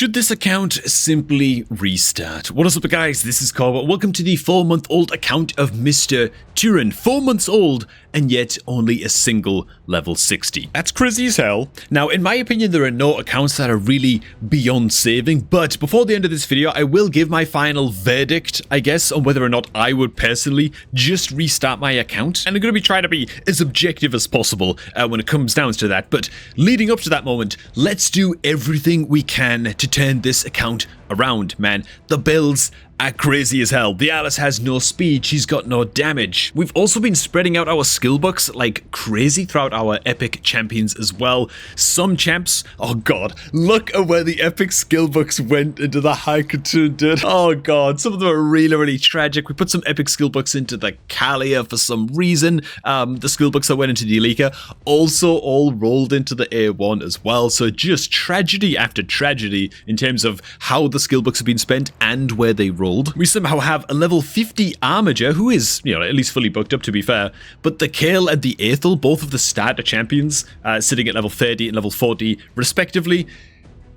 Should this account simply restart? What is up, guys? This is Corba. Welcome to the 4-month-old account of Mr. Turin. 4 months old, and yet only a single level 60. That's crazy as hell. Now, in my opinion, there are no accounts that are really beyond saving, but before the end of this video, I will give my final verdict, I guess, on whether or not I would personally just restart my account. And I'm going to be trying to be as objective as possible when it comes down to that. But leading up to that moment, let's do everything we can to turn this account around, man. The builds are crazy as hell. The Alice has no speed, she's got no damage. We've also been spreading out our skill books like crazy throughout our epic champions as well. Some champs, oh god, look at where the epic skill books went into the Haikatun, dude. Oh god, some of them are really tragic. We put some epic skill books into the Kalia for some reason. The skill books that went into the Alika also all rolled into the A1 as well. So just tragedy after tragedy in terms of how the skill books have been spent and where they rolled. We somehow have a level 50 Armager, who is, you know, at least fully booked up to be fair, but the Kale and the Aethel, both of the starter champions, sitting at level 30 and level 40 respectively.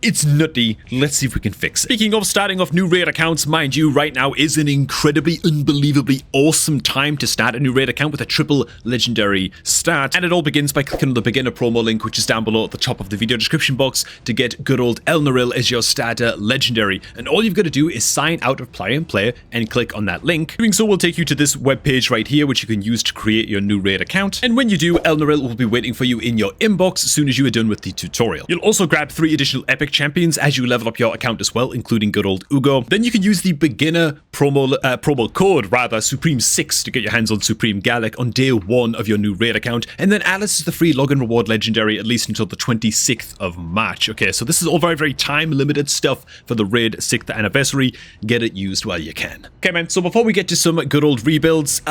It's nutty. Let's see if we can fix it. Speaking of starting off new raid accounts, mind you, right now is an incredibly, unbelievably awesome time to start a new raid account with a triple legendary start. And it all begins by clicking on the beginner promo link, which is down below at the top of the video description box, to get good old Elnaril as your starter legendary. And all you've got to do is sign out of Play and Play and click on that link. Doing so will take you to this webpage right here, which you can use to create your new raid account. And when you do, Elnaril will be waiting for you in your inbox as soon as you are done with the tutorial. You'll also grab 3 additional epic champions as you level up your account as well, including good old Ugo. Then you can use the beginner promo code, Supreme 6, to get your hands on Supreme Gallic on day 1 of your new raid account. And then Alice is the free login reward legendary at least until the 26th of March. Okay, so this is all very time limited stuff for the raid 6th anniversary. Get it used while you can. Okay, man, so before we get to some good old rebuilds,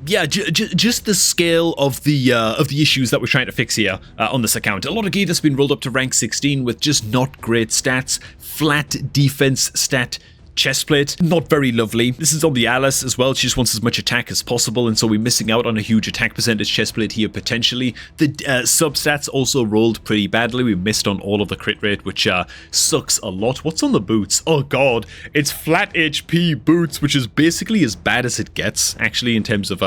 just the scale of the issues that we're trying to fix here on this account. A lot of gear that's been rolled up to rank 16 with just not great stats, flat defense stat chestplate, not very lovely. This is on the Alice as well. She just wants as much attack as possible, and so we're missing out on a huge attack percentage chestplate here potentially. The substats also rolled pretty badly. We missed on all of the crit rate, which sucks a lot. What's on the boots? Oh god, it's flat HP boots, which is basically as bad as it gets actually in terms of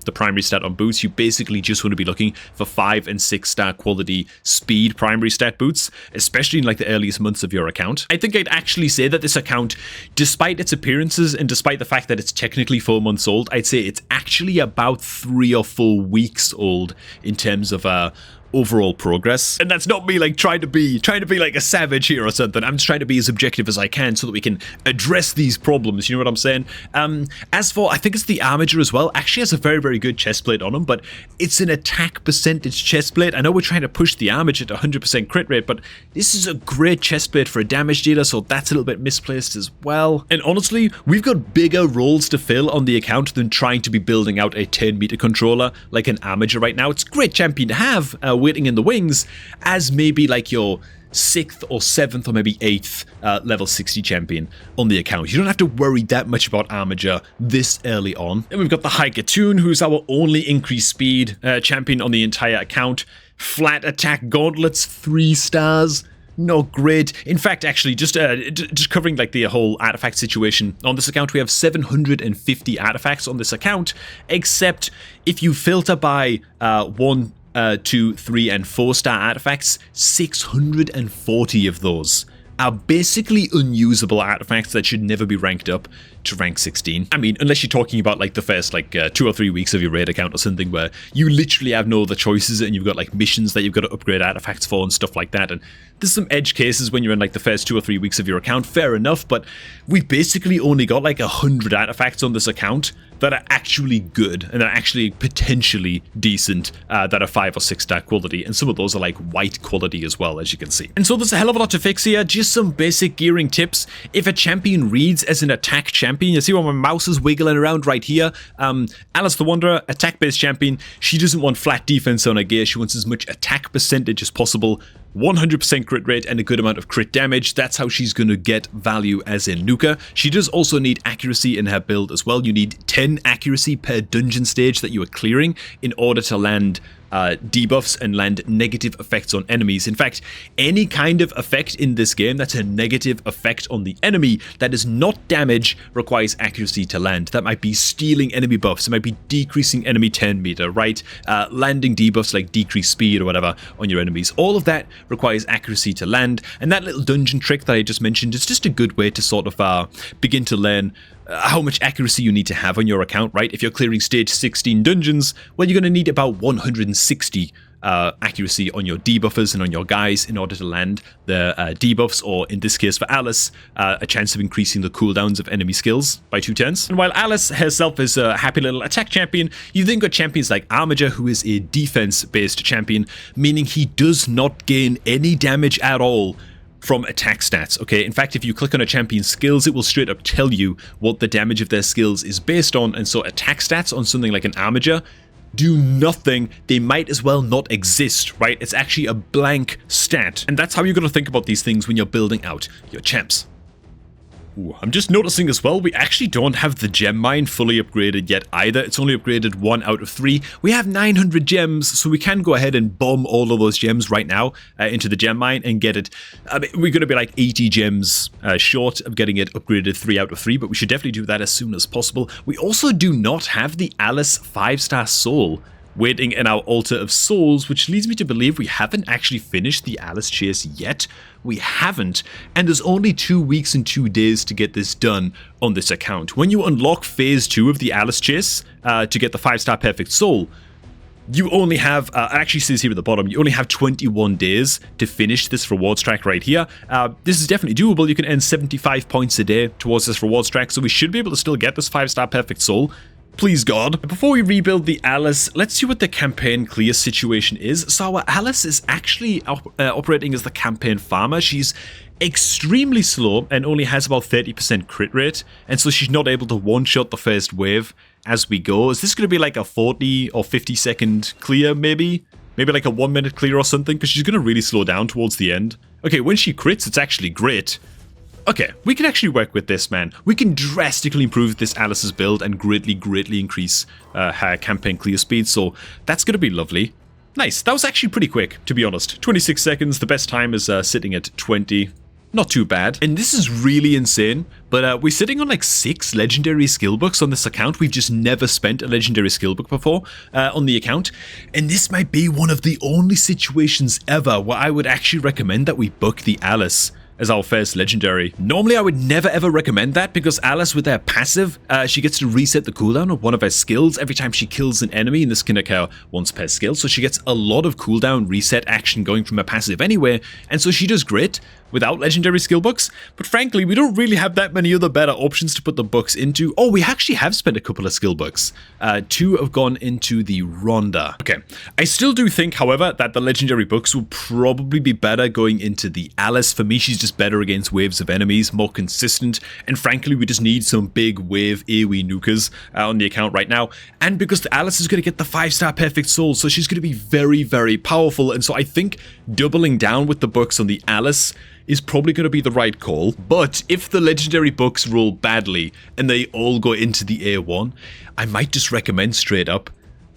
the primary stat on boots. You basically just want to be looking for 5 and 6 star quality speed primary stat boots, especially in like the earliest months of your account. I think I'd actually say that this account, despite its appearances and despite the fact that it's technically 4 months old, I'd say it's actually about 3 or 4 weeks old in terms of overall progress. And that's not me like trying to be like a savage here or something. I'm just trying to be as objective as I can so that we can address these problems, you know what I'm saying? As for, I think it's the Armager as well, actually has a very good chestplate on him, but it's an attack percentage chestplate. I know we're trying to push the Armager to 100% crit rate, but this is a great chestplate for a damage dealer, so that's a little bit misplaced as well. And honestly, we've got bigger roles to fill on the account than trying to be building out a 10-meter controller like an Armager right now. It's a great champion to have, waiting in the wings as maybe like your 6th or 7th or maybe 8th level 60 champion on the account. You don't have to worry that much about Armager this early on. And we've got the Haikatun, who's our only increased speed champion on the entire account. Flat attack gauntlets, 3 stars. Not great. In fact, actually, just covering like the whole artifact situation on this account, we have 750 artifacts on this account, except if you filter by 1, 2, 3, and 4 star artifacts, 640 of those are basically unusable artifacts that should never be ranked up to rank 16. I mean, unless you're talking about like the first like 2 or 3 weeks of your raid account or something where you literally have no other choices and you've got like missions that you've got to upgrade artifacts for and stuff like that. And there's some edge cases when you're in like the first 2 or 3 weeks of your account, fair enough, but we've basically only got like 100 artifacts on this account that are actually good and are actually potentially decent, that are 5 or 6 star quality, and some of those are like white quality as well, as you can see. And so there's a hell of a lot to fix here. Just some basic gearing tips. If a champion reads as an attack champion, you see where my mouse is wiggling around right here. Alice the Wanderer, attack-based champion. She doesn't want flat defense on her gear. She wants as much attack percentage as possible. 100% crit rate and a good amount of crit damage. That's how she's going to get value as in Nuka. She does also need accuracy in her build as well. You need 10 accuracy per dungeon stage that you are clearing in order to land debuffs and land negative effects on enemies. In fact, any kind of effect in this game that's a negative effect on the enemy that is not damage requires accuracy to land. That might be stealing enemy buffs, it might be decreasing enemy turn meter, right? Landing debuffs like decreased speed or whatever on your enemies. All of that requires accuracy to land, and that little dungeon trick that I just mentioned is just a good way to sort of begin to learn how much accuracy you need to have on your account, right? If you're clearing stage 16 dungeons, well, you're going to need about 160 accuracy on your debuffers and on your guys in order to land the debuffs, or in this case for Alice, a chance of increasing the cooldowns of enemy skills by 2 turns. And while Alice herself is a happy little attack champion, you've then got champions like Armiger, who is a defense-based champion, meaning he does not gain any damage at all from attack stats, okay? In fact, if you click on a champion's skills, it will straight up tell you what the damage of their skills is based on, and so attack stats on something like an Armiger do nothing. They might as well not exist, right? It's actually a blank stat, and that's how you're going to think about these things when you're building out your champs. Ooh, I'm just noticing as well, we actually don't have the gem mine fully upgraded yet either. It's only upgraded 1 out of 3. We have 900 gems, so we can go ahead and bomb all of those gems right now into the gem mine and get it. I mean, we're going to be like 80 gems short of getting it upgraded 3 out of 3, but we should definitely do that as soon as possible. We also do not have the Alice 5-star soul waiting in our Altar of Souls, which leads me to believe we haven't actually finished the Alice chase yet. We haven't, and there's only 2 weeks and 2 days to get this done on this account. When you unlock phase 2 of the Alice chase to get the 5-star perfect soul, you only have, it actually says here at the bottom, you only have 21 days to finish this rewards track right here. This is definitely doable. You can earn 75 points a day towards this rewards track, so we should be able to still get this 5-star perfect soul. Please God. Before we rebuild the Alice, let's see what the campaign clear situation is. So our Alice is actually operating as the campaign farmer. She's extremely slow and only has about 30% crit rate, and so she's not able to one-shot the first wave as we go. Is this going to be like a 40 or 50 second clear maybe? Maybe like a 1 minute clear or something, because she's going to really slow down towards the end. Okay, when she crits, it's actually great. Okay, we can actually work with this, man. We can drastically improve this Alice's build and greatly increase her campaign clear speed, so that's going to be lovely. Nice, that was actually pretty quick, to be honest. 26 seconds, the best time is sitting at 20. Not too bad. And this is really insane, but we're sitting on like 6 legendary skill books on this account. We've just never spent a legendary skill book before on the account. And this might be one of the only situations ever where I would actually recommend that we book the Alice as our first legendary. Normally I would never ever recommend that, because Alice with her passive, she gets to reset the cooldown of one of her skills every time she kills an enemy, and this can occur once per skill, so she gets a lot of cooldown reset action going from her passive anyway, and so she does great without legendary skill books. But frankly, we don't really have that many other better options to put the books into. Oh, we actually have spent a couple of skill books. 2 have gone into the Rhonda. Okay, I still do think, however, that the legendary books will probably be better going into the Alice. For me, she's just better against waves of enemies, more consistent, and frankly, we just need some big wave AoE nukers on the account right now. And because the Alice is going to get the 5-star perfect soul, so she's going to be very powerful, and so I think doubling down with the books on the Alice is probably going to be the right call. But if the legendary books roll badly and they all go into the A1, I might just recommend straight up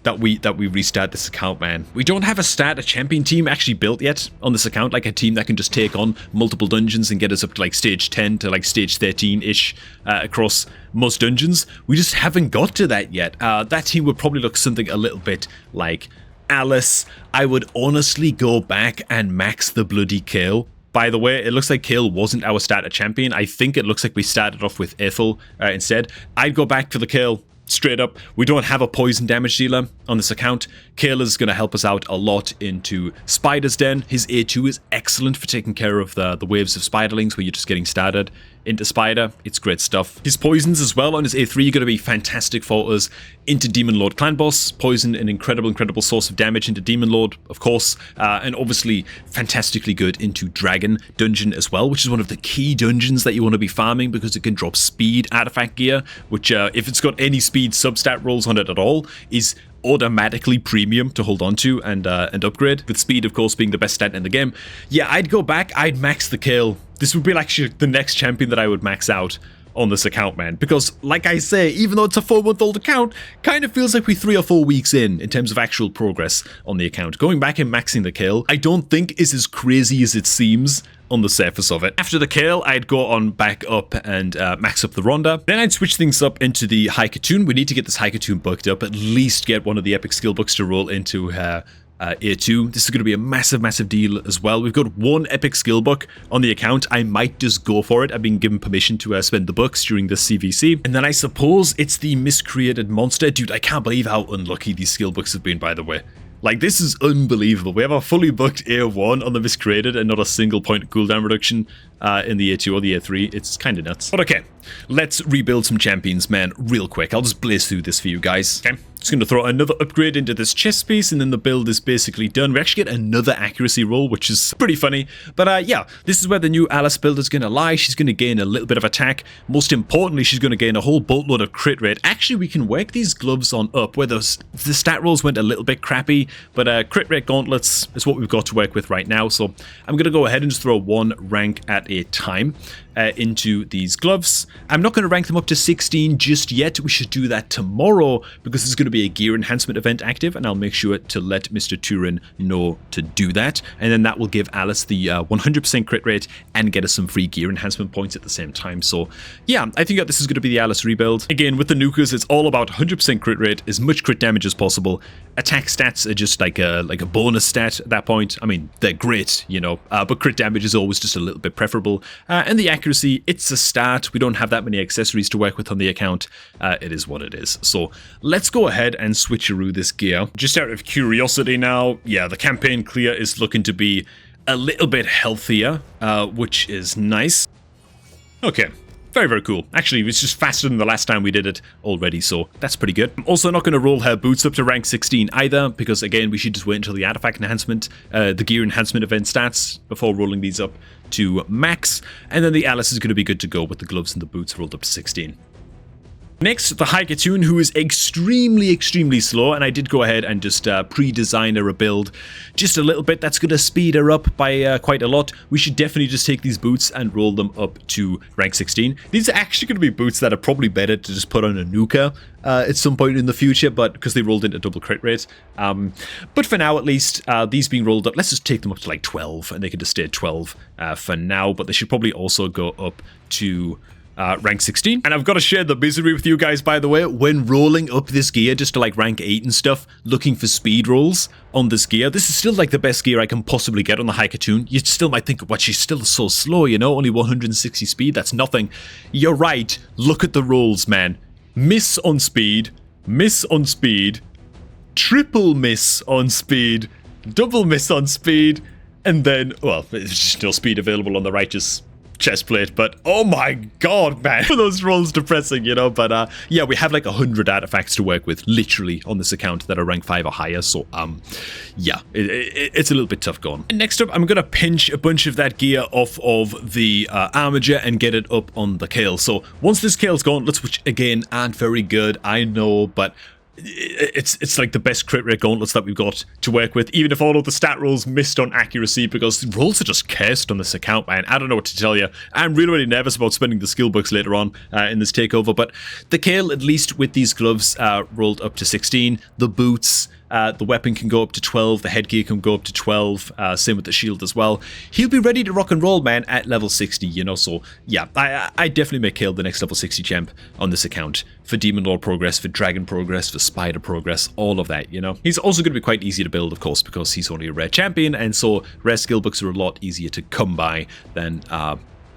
that we restart this account, man. We don't have a champion team actually built yet on this account, like a team that can just take on multiple dungeons and get us up to like stage 10 to like stage 13-ish across most dungeons. We just haven't got to that yet. That team would probably look something a little bit like Alice. I would honestly go back and max the bloody Kale. By the way, it looks like Kale wasn't our starter champion. I think it looks like we started off with Ethel instead. I'd go back for the Kale. Straight up, we don't have a poison damage dealer on this account. Kale is going to help us out a lot into Spider's Den. His A2 is excellent for taking care of the waves of spiderlings where you're just getting started into Spider. It's great stuff. His poisons as well on his A3 are going to be fantastic for us into Demon Lord Clan Boss. Poison, an incredible source of damage into Demon Lord, of course, and obviously fantastically good into Dragon Dungeon as well, which is one of the key dungeons that you want to be farming because it can drop speed artifact gear, which if it's got any speed substat rolls on it at all, is automatically premium to hold on to and upgrade, with speed of course being the best stat in the game. Yeah, I'd go back, I'd max the Kale. This would be actually the next champion that I would max out on this account, man, because like I say, even though it's a 4-month-old account, kind of feels like we're 3 or 4 weeks in terms of actual progress on the account. Going back and maxing the kill, I don't think is as crazy as it seems on the surface of it. After the kill, I'd go on back up and max up the Ronda. Then I'd switch things up into the Haikatoon. We need to get this Haikatoon booked up, at least get one of the epic skill books to roll into A2. This is going to be a massive deal as well. We've got 1 epic skill book on the account. I might just go for it. I've been given permission to spend the books during this CVC. And then I suppose it's the miscreated monster. Dude, I can't believe how unlucky these skill books have been, by the way. Like, this is unbelievable. We have a fully booked A1 on the miscreated and not a single point cooldown reduction in the A2 or the A3. It's kind of nuts. But okay, let's rebuild some champions, man, real quick. I'll just blaze through this for you guys. Okay, just going to throw another upgrade into this chest piece, and then the build is basically done. We actually get another accuracy roll, which is pretty funny. But yeah, this is where the new Alice build is going to lie. She's going to gain a little bit of attack. Most importantly, she's going to gain a whole boatload of crit rate. Actually, we can work these gloves on up, where the stat rolls went a little bit crappy, but crit rate gauntlets is what we've got to work with right now. So I'm going to go ahead and just throw 1 rank at a time into these gloves. I'm not going to rank them up to 16 just yet. We should do that tomorrow, because there's going to be a gear enhancement event active, and I'll make sure to let Mr. Turin know to do that. And then that will give Alice the 100% crit rate and get us some free gear enhancement points at the same time. So yeah, I think that this is going to be the Alice rebuild. Again, with the nukers, it's all about 100% crit rate, as much crit damage as possible. Attack stats are just like a bonus stat at that point. I mean, they're great, you know, but crit damage is always just a little bit preferable. And the accuracy, it's a start. We don't have that many accessories to work with on the account. It is what it is. So let's go ahead and switcheroo this gear. Just out of curiosity now, yeah, the campaign clear is looking to be a little bit healthier, which is nice. Okay. Very cool. Actually, it was just faster than the last time we did it already, so that's pretty good. I'm also not going to roll her boots up to rank 16 either, because again, we should just wait until the artifact enhancement, the gear enhancement event starts before rolling these up to max, and then the Alice is going to be good to go with the gloves and the boots rolled up to 16. Next, the Haikatoon, who is extremely slow, and I did go ahead and just pre-design her a build just a little bit. That's going to speed her up by quite a lot. We should definitely just take these boots and roll them up to rank 16. These are actually going to be boots that are probably better to just put on a nuker at some point in the future, but because they rolled into double crit rate. But for now, at least, these being rolled up, let's just take them up to like 12, and they can just stay at 12 for now, but they should probably also go up to rank 16. And I've got to share the misery with you guys, by the way, when rolling up this gear just to like rank 8 and stuff, looking for speed rolls on this gear. This is still like the best gear I can possibly get on the Haikatoon. You still might think, what, she's still so slow, you know, only 160 speed, that's nothing. You're right, look at the rolls, man. Miss on speed, triple miss on speed, double miss on speed, and then, well, there's just no speed available on the righteous chest plate, but oh my god, man, those rolls depressing, you know. But yeah, we have like 100 artifacts to work with literally on this account that are rank 5 or higher, so yeah, it's a little bit tough going. And next up, I'm gonna pinch a bunch of that gear off of the armature and get it up on the Kale. So once this Kale's gauntlets, which again aren't very good, I know, but it's like the best crit rate gauntlets that we've got to work with, even if all of the stat rolls missed on accuracy, because rolls are just cursed on this account, man. I don't know what to tell you. I'm really nervous about spending the skill books later on in this takeover, but the Kale, at least with these gloves, rolled up to 16. The boots, the weapon can go up to 12, the headgear can go up to 12, same with the shield as well. He'll be ready to rock and roll, man, at level 60, you know, so yeah, I definitely make Kale the next level 60 champ on this account, for Demon Lord progress, for Dragon progress, for Spider progress, all of that, you know. He's also going to be quite easy to build, of course, because he's only a rare champion, and so rare skill books are a lot easier to come by than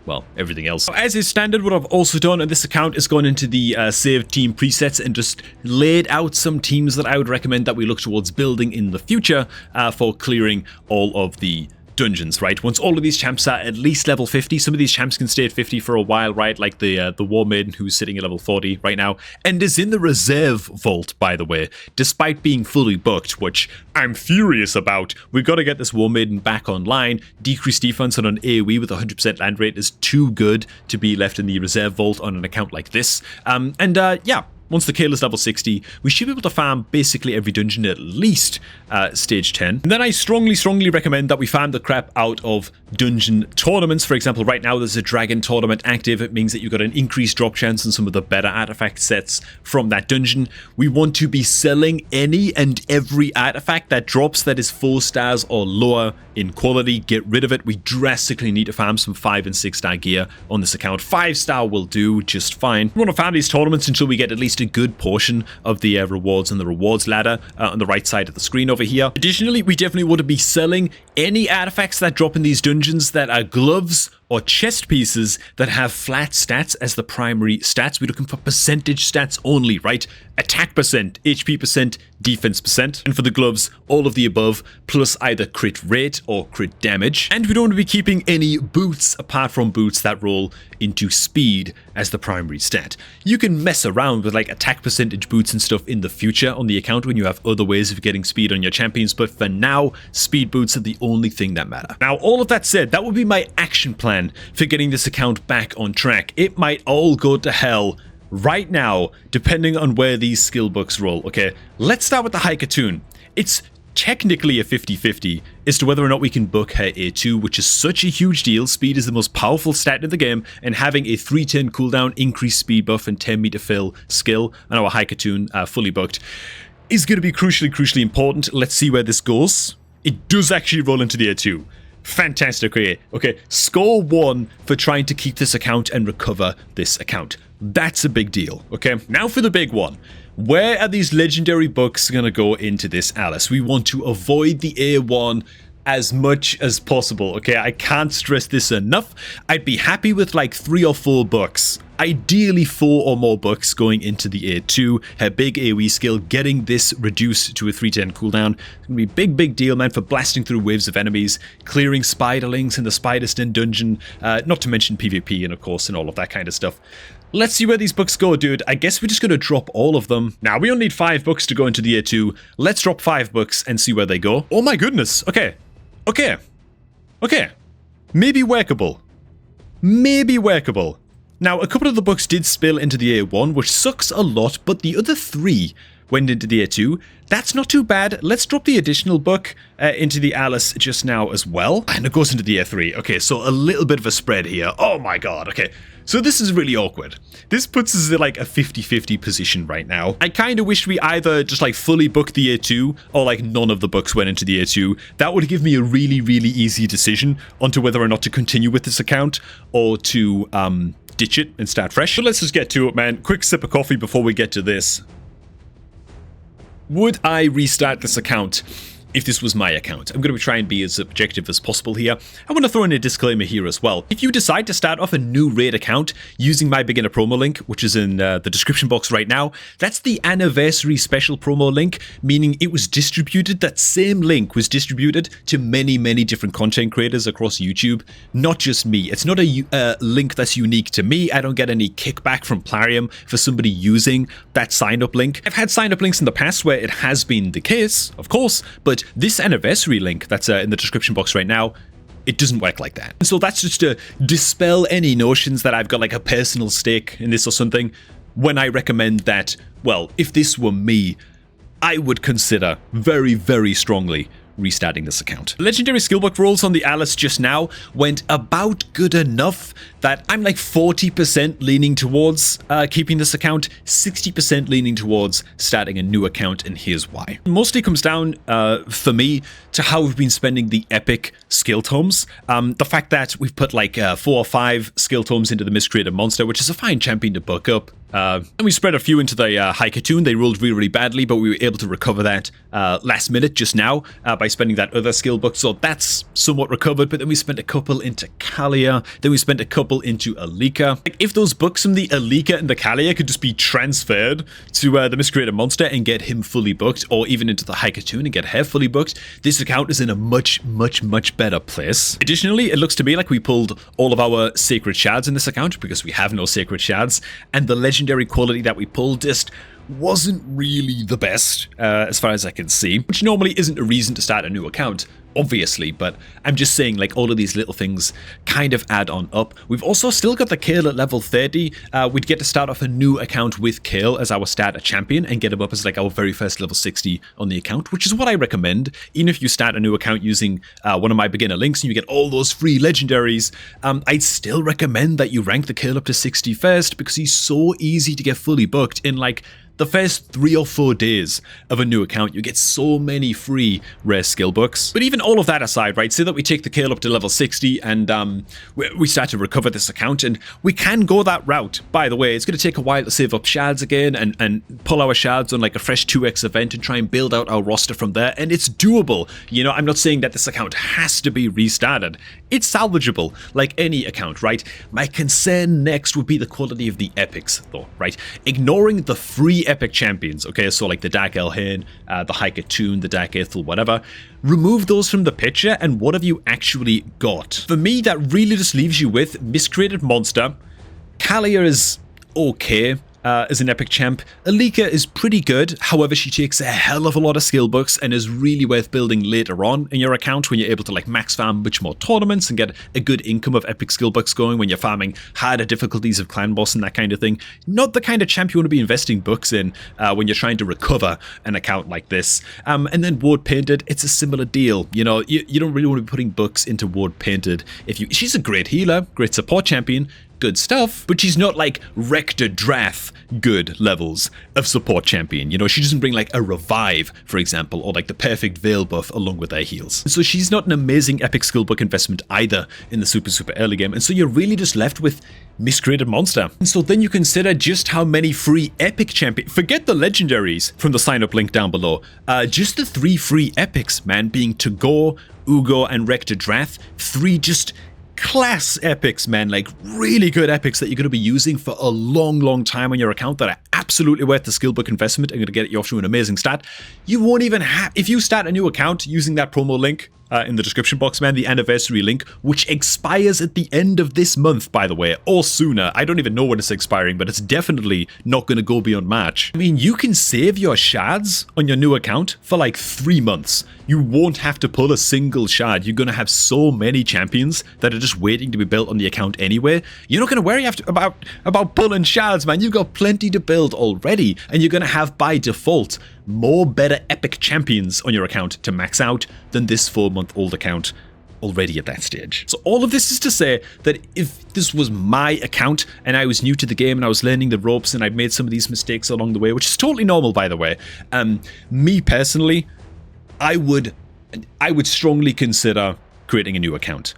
well, everything else. As is standard, what I've also done on this account is gone into the save team presets and just laid out some teams that I would recommend that we look towards building in the future for clearing all of the dungeons, right? Once all of these champs are at least level 50, some of these champs can stay at 50 for a while, right? Like the War Maiden, who's sitting at level 40 right now, and is in the reserve vault, by the way, despite being fully booked, which I'm furious about. We've got to get this War Maiden back online. Decreased defense on an AoE with 100% land rate is too good to be left in the reserve vault on an account like this. Yeah, once the Kale is level 60, we should be able to farm basically every dungeon at least stage 10. And then I strongly recommend that we farm the crap out of dungeon tournaments. For example, right now there's a dragon tournament active. It means that you've got an increased drop chance on some of the better artifact sets from that dungeon. We want to be selling any and every artifact that drops that is 4 stars or lower in quality. Get rid of it. We drastically need to farm some 5 and 6 star gear on this account. 5 star will do just fine. We want to farm these tournaments until we get at least a good portion of the rewards and the rewards ladder on the right side of the screen over here. Additionally, we definitely want to be selling any artifacts that drop in these dungeons that are gloves or chest pieces that have flat stats as the primary stats. We're looking for percentage stats only, right? Attack percent, HP percent, defense percent. And for the gloves, all of the above, plus either crit rate or crit damage. And we don't want to be keeping any boots apart from boots that roll into speed as the primary stat. You can mess around with like attack percentage boots and stuff in the future on the account when you have other ways of getting speed on your champions, but for now, speed boots are the only thing that matter. Now, all of that said, that would be my action plan for getting this account back on track. It might all go to hell right now, depending on where these skill books roll. Okay, let's start with the High Cartoon. It's technically a 50-50 as to whether or not we can book her A2, which is such a huge deal. Speed is the most powerful stat in the game, and having a 310 cooldown, increased speed buff, and 10 meter fill skill on our High Cartoon fully booked is going to be crucially important. Let's see where this goes. It does actually roll into the A2. Fantastic. Okay, score 1 for trying to keep this account and recover this account. That's a big deal. Okay, now for the big one. Where are these legendary books going to go into this Alice? We want to avoid the A1 as much as possible. Okay, I can't stress this enough. I'd be happy with like 3 or 4 books. Ideally 4 or more books going into the A2. Her big AoE skill, getting this reduced to a 310 cooldown. It's going to be big deal, man, for blasting through waves of enemies, clearing spiderlings in the Spider's Den dungeon, not to mention PvP and of course and all of that kind of stuff. Let's see where these books go, dude. I guess we're just going to drop all of them. Now, we only need 5 books to go into the A2. Let's drop 5 books and see where they go. Oh my goodness. Okay. Maybe workable. Now, a couple of the books did spill into the A1, which sucks a lot, but the other 3 went into the A2. That's not too bad. Let's drop the additional book into the Alice just now as well. And it goes into the A3. Okay, so a little bit of a spread here. Oh my god, okay. So this is really awkward. This puts us in like a 50-50 position right now. I kind of wish we either just like fully booked the A2 or like none of the books went into the A2. That would give me a really easy decision onto whether or not to continue with this account or to ditch it and start fresh. But let's just get to it, man. Quick sip of coffee before we get to this. Would I restart this account if this was my account? I'm going to try and be as objective as possible here. I want to throw in a disclaimer here as well. If you decide to start off a new raid account using my beginner promo link, which is in the description box right now, that's the anniversary special promo link, meaning it was distributed, that same link was distributed to many different content creators across YouTube, not just me. It's not a link that's unique to me. I don't get any kickback from Plarium for somebody using that sign up link. I've had sign up links in the past where it has been the case, of course, but this anniversary link that's in the description box right now, it doesn't work like that. And so that's just to dispel any notions that I've got like a personal stake in this or something, when I recommend that, well, if this were me, I would consider very strongly restarting this account. Legendary skillbook rolls on the Alice just now went about good enough that I'm like 40% leaning towards keeping this account, 60% leaning towards starting a new account, and here's why. It mostly comes down for me to how we've been spending the epic skill tomes. The fact that we've put like 4 or 5 skill tomes into the Miscreated Monster, which is a fine champion to book up. And we spread a few into the High Cartoon. They rolled really badly, but we were able to recover that last minute just now by spending that other skill book. So that's somewhat recovered, but then we spent a couple into Kalia. Then we spent a couple into Alika. Like, if those books from the Alika and the Kalia could just be transferred to the Miscreated Monster and get him fully booked, or even into the High Cartoon and get her fully booked, this account is in a much better place. Additionally, it looks to me like we pulled all of our sacred shards in this account because we have no sacred shards, and the legendary quality that we pulled just wasn't really the best as far as I can see, which normally isn't a reason to start a new account. obviously, but I'm just saying, like, all of these little things kind of add on up. We've also still got the Kale at level 30. We'd get to start off a new account with Kale as our starter champion and get him up as like our very first level 60 on the account, which is what I recommend. Even if you start a new account using one of my beginner links and you get all those free legendaries, I'd still recommend that you rank the Kale up to 60 first, because he's so easy to get fully booked in like the first 3 or 4 days of a new account. You get so many free rare skill books. But even all of that aside, right, say that we take the Kale up to level 60 and we start to recover this account, and we can go that route. By the way, it's going to take a while to save up shards again and pull our shards on like a fresh 2x event and try and build out our roster from there, and it's doable. You know, I'm not saying that this account has to be restarted. It's salvageable, like any account, right? My concern next would be the quality of the epics, though, right? Ignoring the free epic champions, okay, so like the Dark Elhain, the High Katoon, the Dark Aethel, whatever. Remove those from the picture, and what have you actually got? For me, that really just leaves you with Miscreated Monster. Kalia is okay as an epic champ. Alika is pretty good, however she takes a hell of a lot of skill books and is really worth building later on in your account when you're able to like max farm much more tournaments and get a good income of epic skill books going when you're farming harder difficulties of clan boss and that kind of thing. Not the kind of champ you want to be investing books in when you're trying to recover an account like this. And then Ward Painted, it's a similar deal. You know, you don't really want to be putting books into Ward Painted. She's a great healer, great support champion, good stuff, but she's not like Rector Drath good levels of support champion. You know, she doesn't bring like a revive, for example, or like the perfect veil buff along with her heals. And so she's not an amazing epic skill book investment either in the super early game. And so you're really just left with Miscreated Monster. And so then you consider just how many free epic champions, forget the legendaries from the sign up link down below, just the 3 free epics, man, being Tagore, Ugo, and Rector Drath. 3 just class epics, man, like really good epics that you're going to be using for a long time on your account that are absolutely worth the skill book investment and going to get you off to an amazing start. You won't even have, if you start a new account using that promo link in the description box, man, the anniversary link, which expires at the end of this month, by the way, or sooner. I don't even know when it's expiring, but it's definitely not going to go beyond March. I mean, you can save your shards on your new account for like 3 months. You won't have to pull a single shard. You're going to have so many champions that are just waiting to be built on the account anyway. You're not going to worry about pulling shards, man. You've got plenty to build already, and you're going to have, by default, more better epic champions on your account to max out than this 4-month-old account already at that stage. So all of this is to say that if this was my account and I was new to the game and I was learning the ropes and I'd made some of these mistakes along the way, which is totally normal, by the way, me personally, I would strongly consider creating a new account.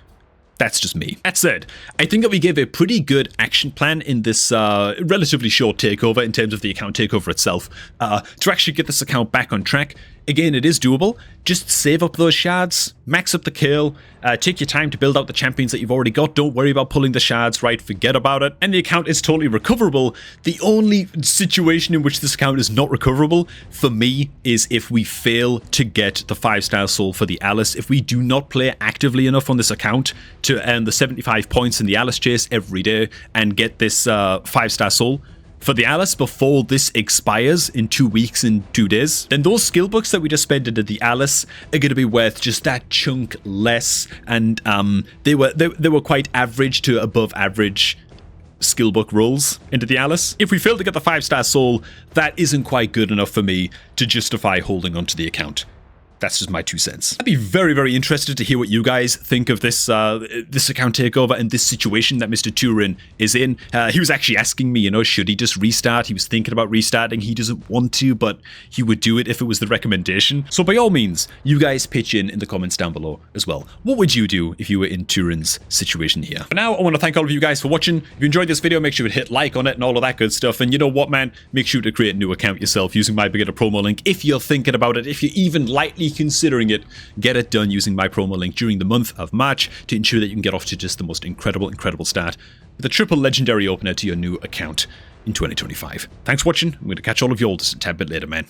That's just me. That said, I think that we gave a pretty good action plan in this relatively short takeover in terms of the account takeover itself to actually get this account back on track. Again, it is doable. Just save up those shards, max up the kill, take your time to build out the champions that you've already got. Don't worry about pulling the shards, right? Forget about it. And the account is totally recoverable. The only situation in which this account is not recoverable for me is if we fail to get the 5-star soul for the Alice. If we do not play actively enough on this account to earn the 75 points in the Alice chase every day and get this 5-star soul for the Alice before this expires in 2 weeks and 2 days, then those skill books that we just spent into the Alice are going to be worth just that chunk less, and they were quite average to above average skill book rolls into the Alice. If we fail to get the 5-star soul, that isn't quite good enough for me to justify holding onto the account. That's just my 2 cents. I'd be very, very interested to hear what you guys think of this this account takeover and this situation that Mr. Turin is in. He was actually asking me, you know, should he just restart? He was thinking about restarting. He doesn't want to, but he would do it if it was the recommendation. So by all means, you guys pitch in the comments down below as well. What would you do if you were in Turin's situation here? For now, I want to thank all of you guys for watching. If you enjoyed this video, make sure to hit like on it and all of that good stuff. And you know what, man? Make sure to create a new account yourself using my beginner promo link. If you're thinking about it, if you're even lightly considering it, get it done using my promo link during the month of March to ensure that you can get off to just the most incredible start with a triple legendary opener to your new account in 2025. Thanks for watching. I'm going to catch all of you all just a tad bit later, man.